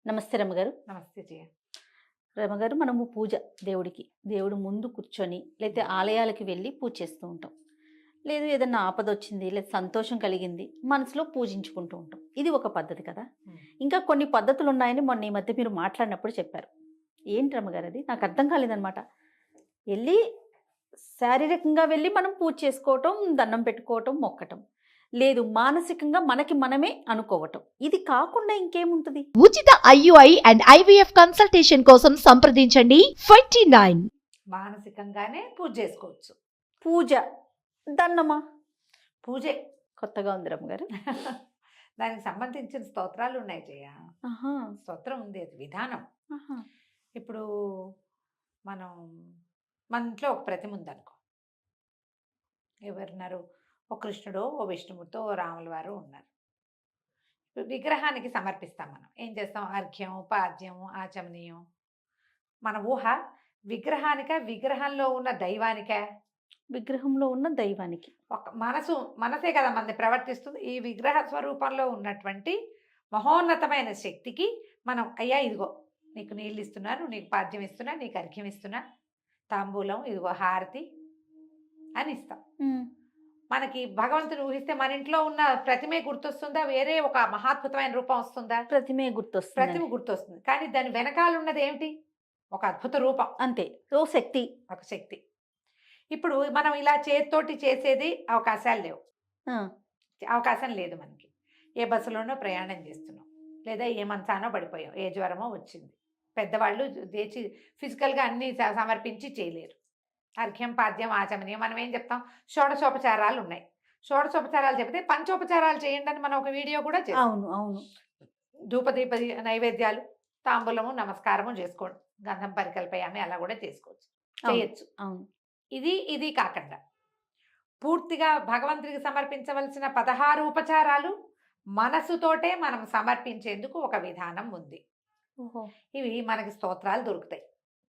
నమస్తే రమ్మగారు. నమస్తే జయ. రమ్మగారు, మనము పూజ దేవుడికి, దేవుడు ముందు కూర్చొని లేతే ఆలయాలకి వెళ్ళి పూజ చేస్తూ ఉంటాం. లేదు ఏదన్నా ఆపదొచ్చింది, లేదా సంతోషం కలిగింది, మనసులో పూజించుకుంటూ ఉంటాం. ఇది ఒక పద్ధతి కదా! ఇంకా కొన్ని పద్ధతులున్నాయని మొన్న ఈ మధ్య మీరు మాట్లాడినప్పుడు చెప్పారు. ఏంటి రమ్మగారు అది? నాకు అర్థం కాలేదనమాట. ఎళ్లి శారీరకంగా వెళ్ళి మనం పూజ చేసుకోవటం, దండం పెట్టుకోవటం, మొక్కటం. లేదు మానసికంగా మనకి మనమే అనుకోవటం. ఇది కాకుండా ఇంకేముంటది? ఉచిత ఐయుఐ అండ్ ఐవీఎఫ్ కన్సల్టేషన్ కోసం సంప్రదించండి 29. మానసికంగానే పూజ చేసుకోవచ్చు. పూజ, దండమా? పూజే. కొత్తగా ఉంది రమ్మగారు. దానికి సంబంధించిన స్తోత్రాలు ఉన్నాయి జయ. ఆహా! స్తోత్రం ఉంది, అది విధానం. ఆహా! ఇప్పుడు మనం మన ఇంట్లో ఒక ప్రతిమ ఉందనుకో, ఎవరున్నారు? ఓ కృష్ణుడు, ఓ విష్ణుమూర్తి, ఓ రాముల వారు ఉన్నారు. విగ్రహానికి సమర్పిస్తాం. మనం ఏం చేస్తాం? అర్ఘ్యం, పాద్యం, ఆచమనీయం. మన ఊహ విగ్రహానిక, విగ్రహంలో ఉన్న దైవానిక? విగ్రహంలో ఉన్న దైవానికి. ఒక మనసే కదా మనది ప్రవర్తిస్తుంది. ఈ విగ్రహ స్వరూపంలో ఉన్నటువంటి మహోన్నతమైన శక్తికి మనం, అయ్యా ఇదిగో నీకు నీళ్ళు ఇస్తున్నాను, నీకు పాద్యం ఇస్తున్నా, నీకు అర్ఘ్యం ఇస్తున్నా, తాంబూలం, ఇదిగో హారతి అని ఇస్తాం. మనకి భగవంతుని ఊహిస్తే మన ఇంట్లో ఉన్న ప్రతిమే గుర్తొస్తుందా? వేరే ఒక మహాద్భుతమైన రూపం వస్తుందా? ప్రతిమే గుర్తొస్తుంది. ప్రతిమ గుర్తొస్తుంది. కానీ దాని వెనకాల ఉన్నది ఏమిటి? ఒక అద్భుత రూపం. అంతే. ఓ శక్తి. ఒక శక్తి. ఇప్పుడు మనం ఇలా చేతితోటి చేసేది అవకాశాలు లేవు. అవకాశం లేదు మనకి. ఏ బస్సులోనో ప్రయాణం చేస్తున్నాం, లేదా ఏ మంచానో పడిపోయాం, ఏ జ్వరమో వచ్చింది. పెద్దవాళ్ళు లేచి ఫిజికల్గా అన్నీ సమర్పించి చేయలేరు. అర్ఘ్యం, పాద్యం, ఆచమనీయం. మనం ఏం చెప్తాం? షోడశోపచారాలు ఉన్నాయి. షోడశోపచారాలు చెప్తే పంచోపచారాలు చేయండి అని మనం ఒక వీడియో కూడా చేస్తాం. అవును, అవును. ధూపదీప నైవేద్యాలు, తాంబూలము, నమస్కారము చేసుకోండి, గంధం పరికల్పయామి, అలా కూడా చేసుకోవచ్చు, చేయొచ్చు. అవును. ఇది కాకుండా పూర్తిగా భగవంతుడికి సమర్పించవలసిన 16 ఉపచారాలు మనసుతోటే మనం సమర్పించేందుకు ఒక విధానం ఉంది. ఇవి మనకి స్తోత్రాలు దొరుకుతాయి.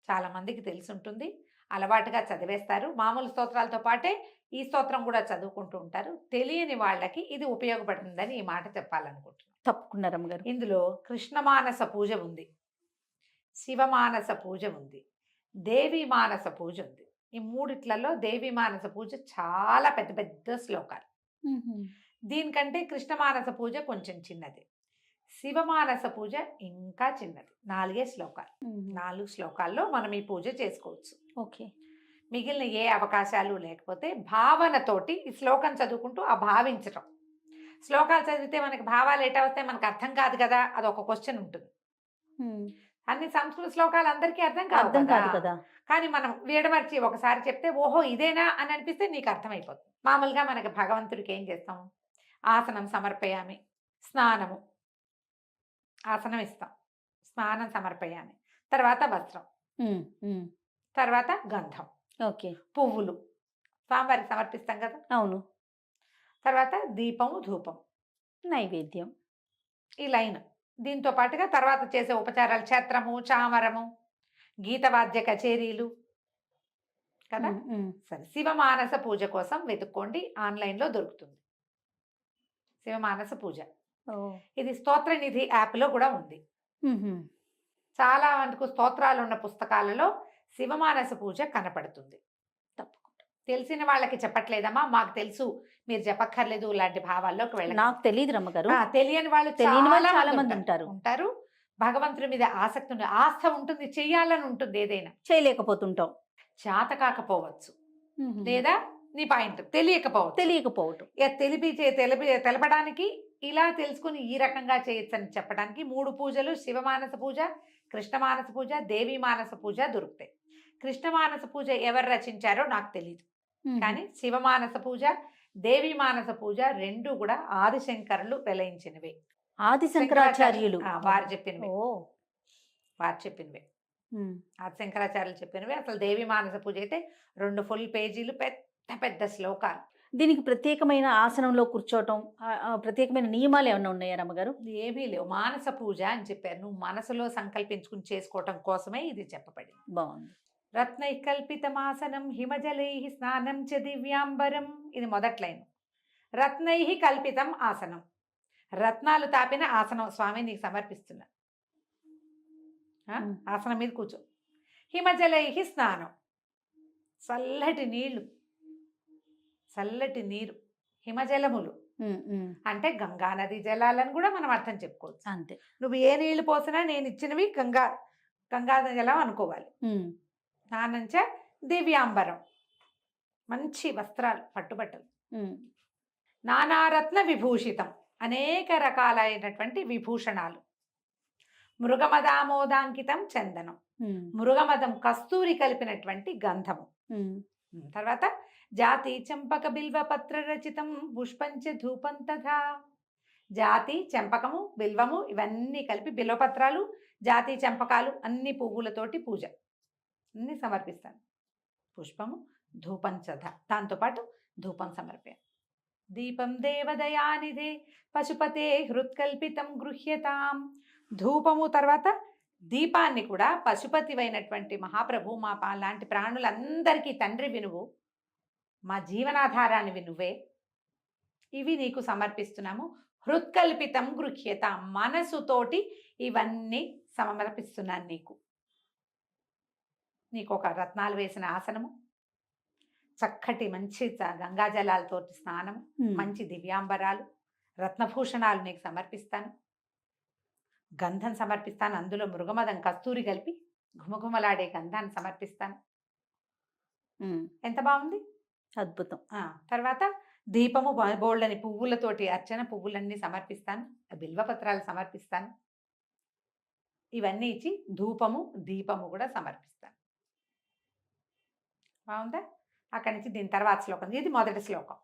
చాలా మందికి తెలిసి ఉంటుంది, అలవాటుగా చదివేస్తారు. మామూలు స్తోత్రాలతో పాటే ఈ స్తోత్రం కూడా చదువుకుంటూ ఉంటారు. తెలియని వాళ్ళకి ఇది ఉపయోగపడుతుందని ఈ మాట చెప్పాలనుకుంటున్నాను. తప్పకుండా రమ్మగారు. ఇందులో కృష్ణమానస పూజ ఉంది, శివమానస పూజ ఉంది, దేవి మానస పూజ ఉంది. ఈ మూడిట్లలో దేవి మానస పూజ చాలా పెద్ద పెద్ద శ్లోకాలు. దీనికంటే కృష్ణమానస పూజ కొంచెం చిన్నది, శివమానస పూజ ఇంకా చిన్నది. 4 శ్లోకాలు. 4 శ్లోకాల్లో మనం ఈ పూజ చేసుకోవచ్చు. ఓకే. మిగిలిన ఏ అవకాశాలు లేకపోతే భావనతోటి ఈ శ్లోకం చదువుకుంటూ ఆ భావించటం. శ్లోకాలు చదివితే మనకి భావాలు ఎటా వస్తాయి మనకు అర్థం కాదు కదా, అదొక క్వశ్చన్ ఉంటుంది. అన్ని సంస్కృత శ్లోకాలు అందరికీ అర్థం కాదు కదా. కానీ మనం విడమర్చి ఒకసారి చెప్తే ఓహో ఇదేనా అని అనిపిస్తే నీకు అర్థమైపోతుంది. మామూలుగా మనకి భగవంతుడికి ఏం చేస్తాం? ఆసనం సమర్పయామి, స్నానము, ఆసనం ఇస్తాం, స్నానం సమర్పయామి, తర్వాత వస్త్రం, తర్వాత గంధం, ఓకే, పువ్వులు స్వామివారికి సమర్పిస్తాం కదా. అవును. తర్వాత దీపము, ధూపం, నైవేద్యం, ఈ లైన్. దీంతో పాటుగా తర్వాత చేసే ఉపచారాలు ఛత్రము, చామరము, గీతవాద్య కచేరీలు కదా. సరే, శివమానస పూజ కోసం వెతుక్కోండి, ఆన్లైన్లో దొరుకుతుంది శివమానస పూజ. ఇది స్తోత్రనిధి యాప్లో కూడా ఉంది. చాలా వరకు స్తోత్రాలు ఉన్న పుస్తకాలలో శివమానస పూజ కనపడుతుంది. తప్పకుండా. తెలిసిన వాళ్ళకి చెప్పట్లేదమ్మా, మాకు తెలుసు, మీరు చెప్పక్కర్లేదు, ఇలాంటి భావాల్లోకి వెళ్ళండి. నాకు తెలియదు రమ్మగారు. తెలియని వాళ్ళు చాలా మంది ఉంటారు. భగవంతుడి మీద ఆసక్తి ఉంటుంది, ఆస్థ ఉంటుంది, చెయ్యాలని ఉంటుంది, ఏదైనా చేయలేకపోతుంటాం, చేత కాకపోవచ్చు, లేదా నీ పాయింట్ తెలియకపోవటం. తెలపడానికి ఇలా తెలుసుకుని ఈ రకంగా చేయొచ్చు అని చెప్పడానికి 3 పూజలు, శివమానస పూజ, కృష్ణమానస పూజ, దేవి మానస పూజ దొరుకుతాయి. కృష్ణమానస పూజ ఎవరు రచించారో నాకు తెలియదు, కానీ శివమానస పూజ, దేవి మానస పూజ రెండు కూడా ఆదిశంకరులు వెలయించినవే. ఆదిశంకరాచార్యులు వారు చెప్పినవే. ఆదిశంకరాచార్యులు చెప్పినవే. అసలు దేవి మానస పూజ అయితే 2 ఫుల్ పేజీలు, పెద్ద పెద్ద శ్లోకాలు. దీనికి ప్రత్యేకమైన ఆసనంలో కూర్చోవటం, ప్రత్యేకమైన నియమాలు ఏమైనా ఉన్నాయా రమ్మగారు? ఏమీ లేవు. మానస పూజ అని చెప్పారు, నువ్వు మనసులో సంకల్పించుకుని చేసుకోవటం కోసమే ఇది చెప్పబడింది. బాగుంది. రత్నై కల్పితమాసనం హిమజలై స్నానం చ దివ్యాంబరం, ఇది మొదటి లైన్. రత్నై కల్పితం ఆసనం, రత్నాలు తాపిన ఆసనం స్వామి నీకు సమర్పిస్తున్నా. ఆసనం మీద కూర్చో. హిమజలై స్నానం, చల్లటి నీళ్లు, చల్లటి నీరు, హిమజలములు అంటే గంగా నది జలాలను కూడా మనం అర్థం చెప్పుకోవచ్చు. అంతే. నువ్వు ఏ నీళ్లు పోసినా నేను ఇచ్చినవి గంగా జలం అనుకోవాలి. నానంచ దివ్యాంబరం, మంచి వస్త్రాలు, పట్టుబట్టలు, నానారత్న విభూషితం, అనేక రకాలైనటువంటి విభూషణాలు, మృగమదామోదాంకితం చందనం, మృగమదం కస్తూరి కలిపినటువంటి గంధము, తర్వాత జాతి చెంపక బిల్వ పత్ర రచితం పుష్పంచ ధూపం తథా. జాతి, చెంపకము, బిల్వము ఇవన్నీ కలిపి, బిల్వపత్రాలు, జాతి, చెంపకాలు అన్ని పువ్వులతోటి పూజ అన్ని సమర్పిస్తాను. పుష్పము, ధూపం తథా, దాంతోపాటు ధూపం సమర్పయాను. దీపం దేవదయానిధే పశుపతే హృత్కల్పితం గృహ్యతాం. ధూపము తర్వాత దీపాన్ని కూడా పశుపతివైనటువంటి మహాప్రభు, మా లాంటి ప్రాణులందరికీ తండ్రి వినువు, మా జీవనాధారాన్ని వినువే, ఇవి నీకు సమర్పిస్తున్నాము. హృత్కల్పితం గృహ్యత, మనసుతోటి ఇవన్నీ సమర్పిస్తున్నాను నీకు. నీకు ఒక రత్నాలు వేసిన ఆసనము, చక్కటి మంచి గంగాజలాలతో స్నానము, మంచి దివ్యాంబరాలు, రత్నభూషణాలు నీకు సమర్పిస్తాను. గంధం సమర్పిస్తాను, అందులో మృగమదం కస్తూరి కలిపి ఘుమఘుమలాడే గంధాన్ని సమర్పిస్తాను. ఎంత బాగుంది, అద్భుతం. తర్వాత దీపము, బోళ్ళని పువ్వులతోటి అర్చన, పువ్వులన్నీ సమర్పిస్తాను, బిల్వపత్రాలు సమర్పిస్తాను. ఇవన్నీ ఇచ్చి ధూపము, దీపము కూడా సమర్పిస్తాను. బాగుందా? అక్కడి నుంచి దీని తర్వాత శ్లోకం, ఇది మొదటి శ్లోకం.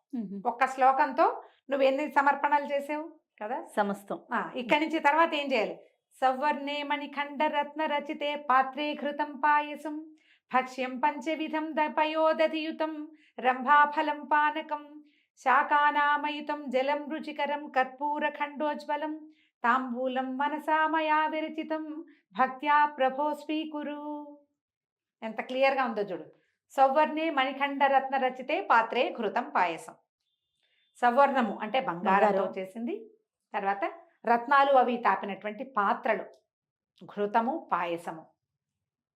ఒక్క శ్లోకంతో నువ్వు ఎన్ని సమర్పణలు చేసావు కదా, సమస్తం. ఇక్కడి నుంచి తర్వాత ఏం చేయాలి? సవర్ణే మణిఖండ రత్న రచితే పాత్రే ఘృతం పాయసం భక్ష్యం పంచవిధం పయోదధియుతం రంభాఫలం పానకం శాకానామయుతం జలం రుచికరం కర్పూర ఖండోజ్వలం తాంబూలం మనసా మయా విరచితం భక్త్యా ప్రభో స్వీకురు. ఎంత క్లియర్గా ఉందో చూడు. సవర్ణే మణిఖండ రత్న రచితే పాత్రే ఘృతం పాయసం. సవర్ణము అంటే బంగారంతో చేసింది, తర్వాత రత్నాలు అవి తాపినటువంటి పాత్రలు, ఘృతము పాయసము,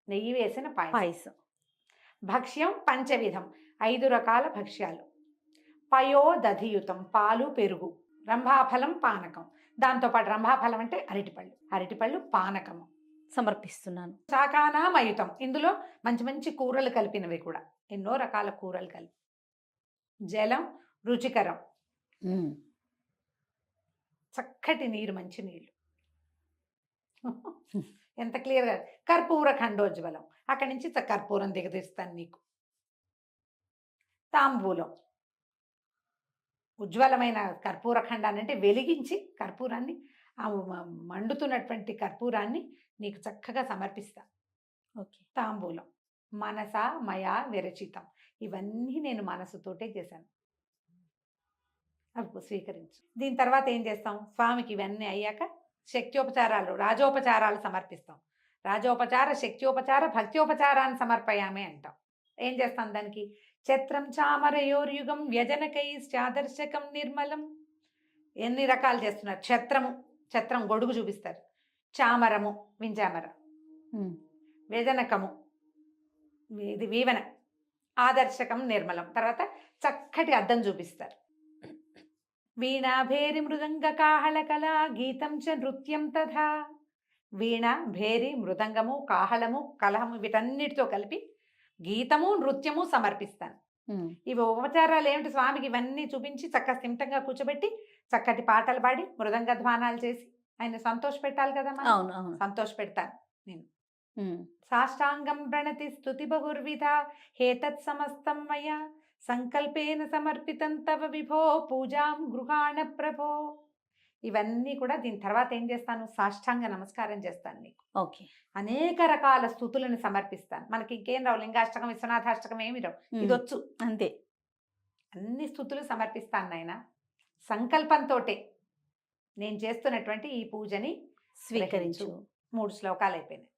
నెయ్యి వేసిన పాయసం. భక్ష్యం పంచవిధం 5 రకాల భక్ష్యాలు, పయోదధియుతం పాలు పెరుగు, రంభాఫలం పానకం, దాంతోపాటు రంభాఫలం అంటే అరటిపళ్ళు పానకము సమర్పిస్తున్నాను. శాకానామయుతం, ఇందులో మంచి మంచి కూరలు కలిపినవి కూడా, ఎన్నో రకాల కూరలు కలిపి. జలం రుచికరం, చక్కటి నీరు, మంచి నీళ్ళు. ఎంత క్లియర్గా. కర్పూర ఖండోజ్వలం, అక్కడి నుంచి కర్పూరం దిగదీస్తాను నీకు. తాంబూలం, ఉజ్వలమైన కర్పూర ఖండాన్ని అంటే వెలిగించి కర్పూరాన్ని, మండుతున్నటువంటి కర్పూరాన్ని నీకు చక్కగా సమర్పిస్తా. ఓకే. తాంబూలం మనసా మయా విరచితం, ఇవన్నీ నేను మనసుతోటే చేశాను, అవి స్వీకరించు. దీని తర్వాత ఏం చేస్తాం? స్వామికి ఇవన్నీ అయ్యాక శక్త్యోపచారాలు, రాజోపచారాలు సమర్పిస్తాం. రాజోపచార, శక్త్యోపచార, భక్త్యోపచారాన్ని సమర్పయామే అంటాం. ఏం చేస్తాం దానికి? ఛత్రం చామరయోర్యుగం వ్యజనకైశ్చాదర్శకం నిర్మలం. ఎన్ని రకాలు చేస్తున్నారు? ఛత్రం గొడుగు చూపిస్తారు, చామరము వింజామర, వ్యజనకము ఇది వీవన, ఆదర్శకం నిర్మలం, తర్వాత చక్కటి అద్దం చూపిస్తారు. వీణా భేరి మృదంగ కాహళ కళా గీతం చ నృత్యం తథా. వీణ, భేరి, మృదంగము, కాహళము, కలహము వీటన్నిటితో కలిపి గీతము నృత్యము సమర్పిస్తాను. ఇవి ఉపచారాలు ఏమిటి? స్వామికి ఇవన్నీ చూపించి చక్కగా స్థిమితంగా కూర్చోబెట్టి చక్కటి పాటలు పాడి మృదంగ ధ్వానాలు చేసి ఆయన సంతోష పెట్టాలి కదా. సంతోష పెడతాను నేను. సాష్టాంగం ప్రణతి స్తుతి బహుర్విధ హేతత్ సమస్తం మయా సంకల్పేన సమర్పితం తవ విభో పూజాం గృహాణ ప్రభో. ఇవన్నీ కూడా దీని తర్వాత ఏం చేస్తాను? సాష్టాంగ నమస్కారం చేస్తాను నీకు. ఓకే. అనేక రకాల స్తుతులను సమర్పిస్తాను. మనకి ఇంకేం రావు, లింగాష్టకం, విశ్వనాథాష్టకం ఏమి రావు, ఇది వచ్చు అంతే. అన్ని స్తుతులు సమర్పిస్తాను నాయన. సంకల్పంతో నేను చేస్తున్నటువంటి ఈ పూజని స్వీకరించు. 3 శ్లోకాలు అయిపోయినాయి.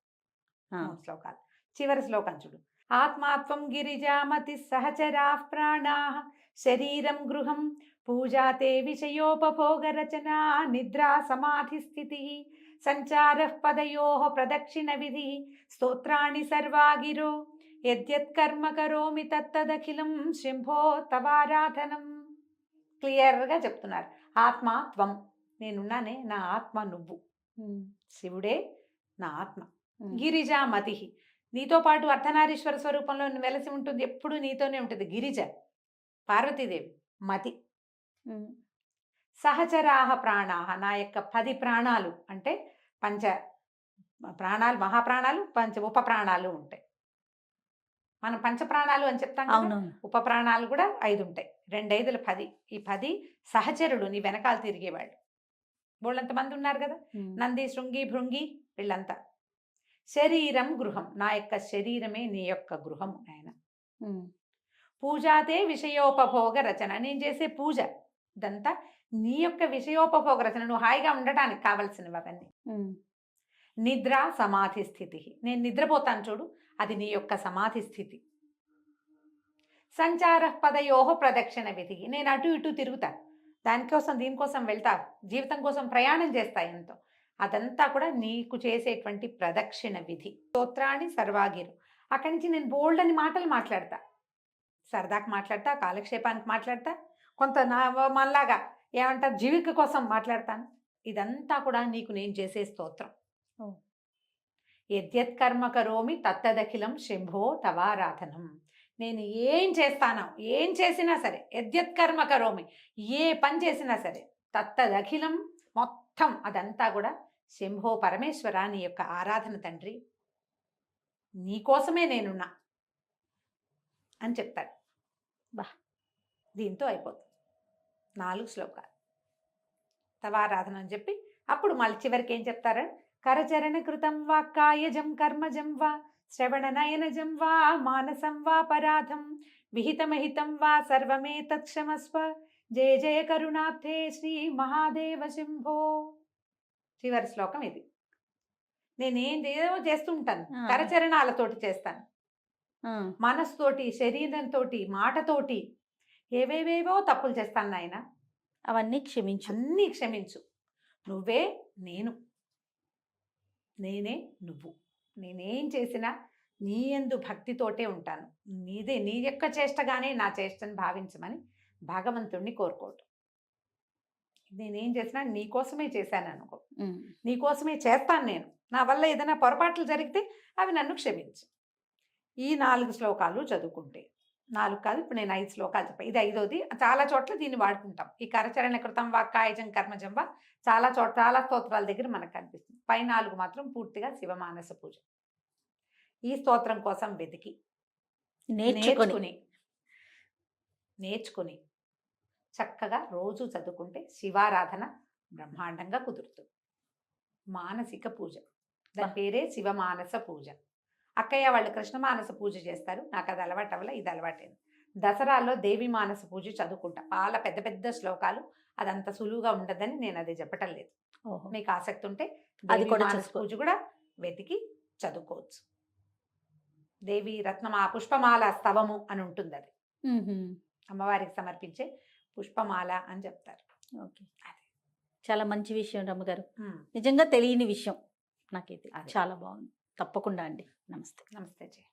3 శ్లోకాలు. చివరి శ్లోకం చూడు. ఆత్మాత్వం గిరిజామతి సహచరాః ప్రాణాః శరీరం గృహం పూజాతే విషయోపభోగరచనా నిద్రా సమాధిస్థితిः సంచారః పదయోః ప్రదక్షిణ విధి స్తోత్రాణి సర్వాగిరో యద్యత్ కర్మ కరోమి తత్తదఖిలం శంభో తవారాధనం. క్లియర్గా చెప్తున్నారు. ఆత్మ త్వం, నేనున్నానే, నా ఆత్మ నువ్వు, శివుడే నా ఆత్మ. గిరిజామతి, నీతో పాటు అర్ధనారీశ్వర స్వరూపంలో వెలసి ఉంటుంది, ఎప్పుడు నీతోనే ఉంటుంది. గిరిజ పార్వతీదేవి, మతి. సహచరాహ ప్రాణాహ, నా యొక్క 10 ప్రాణాలు అంటే పంచ ప్రాణాలు, మహాప్రాణాలు, పంచ ఉప ప్రాణాలు ఉంటాయి. మనం పంచ ప్రాణాలు అని చెప్తాం కదా, అవునవును. ఉప ప్రాణాలు కూడా 5 ఉంటాయి. 2 5 10. ఈ 10 సహచరుడు, నీ వెనకాల తిరిగేవాళ్ళు బోళ్ళంతమంది ఉన్నారు కదా, నంది, శృంగి, భృంగి, వీళ్ళంతా. శరీరం గృహం, నా యొక్క శరీరమే నీ యొక్క గృహం ఆయన. పూజాతే విషయోపభోగ రచన, నేను చేసే పూజ ఇదంతా నీ యొక్క విషయోపభోగ రచన, నువ్వు హాయిగా ఉండటానికి కావలసినవి అవన్నీ. నిద్ర సమాధి స్థితి, నేను నిద్రపోతాను చూడు, అది నీ యొక్క సమాధి స్థితి. సంచార పదయోహ ప్రదక్షిణ విధి, నేను అటు ఇటు తిరుగుతా, దానికోసం దీనికోసం వెళ్తా, జీవితం కోసం ప్రయాణం చేస్తా ఎంతో, అదంతా కూడా నీకు చేసేటువంటి ప్రదక్షిణ విధి. స్తోత్రాన్ని సర్వాగిరు, అక్కడి నుంచి నేను బోల్డ్ అని మాటలు మాట్లాడతా, సరదాకి మాట్లాడతా, కాలక్షేపానికి మాట్లాడతా, కొంత నా మనలాగా ఏమంటారు జీవిక కోసం మాట్లాడతాను. ఇదంతా కూడా నీకు నేను చేసే స్తోత్రం. యద్యత్ కర్మ కరోమి తత్తదఖిలం శంభో తవారాధనం, నేను ఏం చేస్తానో, ఏం చేసినా సరే, యద్యత్ కర్మ కరోమి, ఏ పని చేసినా సరే, తత్తదఖిలం మొత్తం అదంతా కూడా శంభో పరమేశ్వర, నీ యొక్క ఆరాధన తండ్రి, నీకోసమే నేనున్నా అని చెప్తాడు. బా, దీంతో అయిపోతుంది 4 శ్లోకాలు తవారాధన అని చెప్పి, అప్పుడు మళ్ళీ చివరికి ఏం చెప్తారు, కరచరణ కృతం వా కాయజం కర్మజం వా శ్రవణ నయనజం వా మానసం వా పరాధం విహితమహితం వా సర్వమే తత్క్షమస్వ జయ జయ కరుణాబ్ధే శ్రీ మహాదేవ శంభో. చివరి శ్లోకం ఇది. నేనేం ఏదో చేస్తుంటాను, కరచరణాలతోటి చేస్తాను, మనసుతోటి, శరీరంతో, మాటతోటి ఏవేవేవో తప్పులు చేస్తాను నాయన, అవన్నీ క్షమించు, అన్నీ క్షమించు. నువ్వే నేను, నేనే నువ్వు, నేనేం చేసినా నీ యందు భక్తితోటే ఉంటాను, నీదే, నీ యొక్క చేష్టగానే నా చేష్టని భావించమని భగవంతుణ్ణి కోరుకోవటం. నేనేం చేసినా నీకోసమే చేశాను అనుకో, నీకోసమే చేస్తాను నేను, నా వల్ల ఏదైనా పొరపాట్లు జరిగితే అవి నన్ను క్షమించు. ఈ 4 శ్లోకాలు చదువుకుంటే, 4 కాదు, ఇప్పుడు నేను 5 శ్లోకాలు చెప్పాను, ఇది 5వది. చాలా చోట్ల దీన్ని వాడుకుంటాం. ఈ కరచరణ కృతం వా కాయజం కర్మజం వా చాలా స్తోత్రాల దగ్గర మనకు కనిపిస్తుంది. పై 4 మాత్రం పూర్తిగా శివమానస పూజ. ఈ స్తోత్రం కోసం వెతికి నేర్చుకుని చక్కగా రోజు చదువుకుంటే శివారాధన బ్రహ్మాండంగా కుదురుతుంది. మానసిక పూజ, దాని పేరే శివమానస పూజ. అక్కయ్య వాళ్ళు కృష్ణ మానస పూజ చేస్తారు, నాకు అది అలవాటు అవ్వలే, ఇది అలవాటైంది. దసరాల్లో దేవి మానస పూజ చదువుకుంటా, చాలా పెద్ద పెద్ద శ్లోకాలు, అదంత సులువుగా ఉండదని నేను అది చెప్పటం లేదు. మీకు ఆసక్తి ఉంటే అది కూడా పూజ కూడా వెతికి చదువుకోవచ్చు. దేవి రత్నమా పుష్పమాల స్తవము అని ఉంటుంది, అది అమ్మవారికి సమర్పించే పుష్పమాల అని చెప్తారు. ఓకే, చాలా మంచి విషయం రమ్మగారు, నిజంగా తెలియని విషయం నాకైతే. చాలా బాగుంది. తప్పకుండా అండి. నమస్తే. నమస్తే జయ.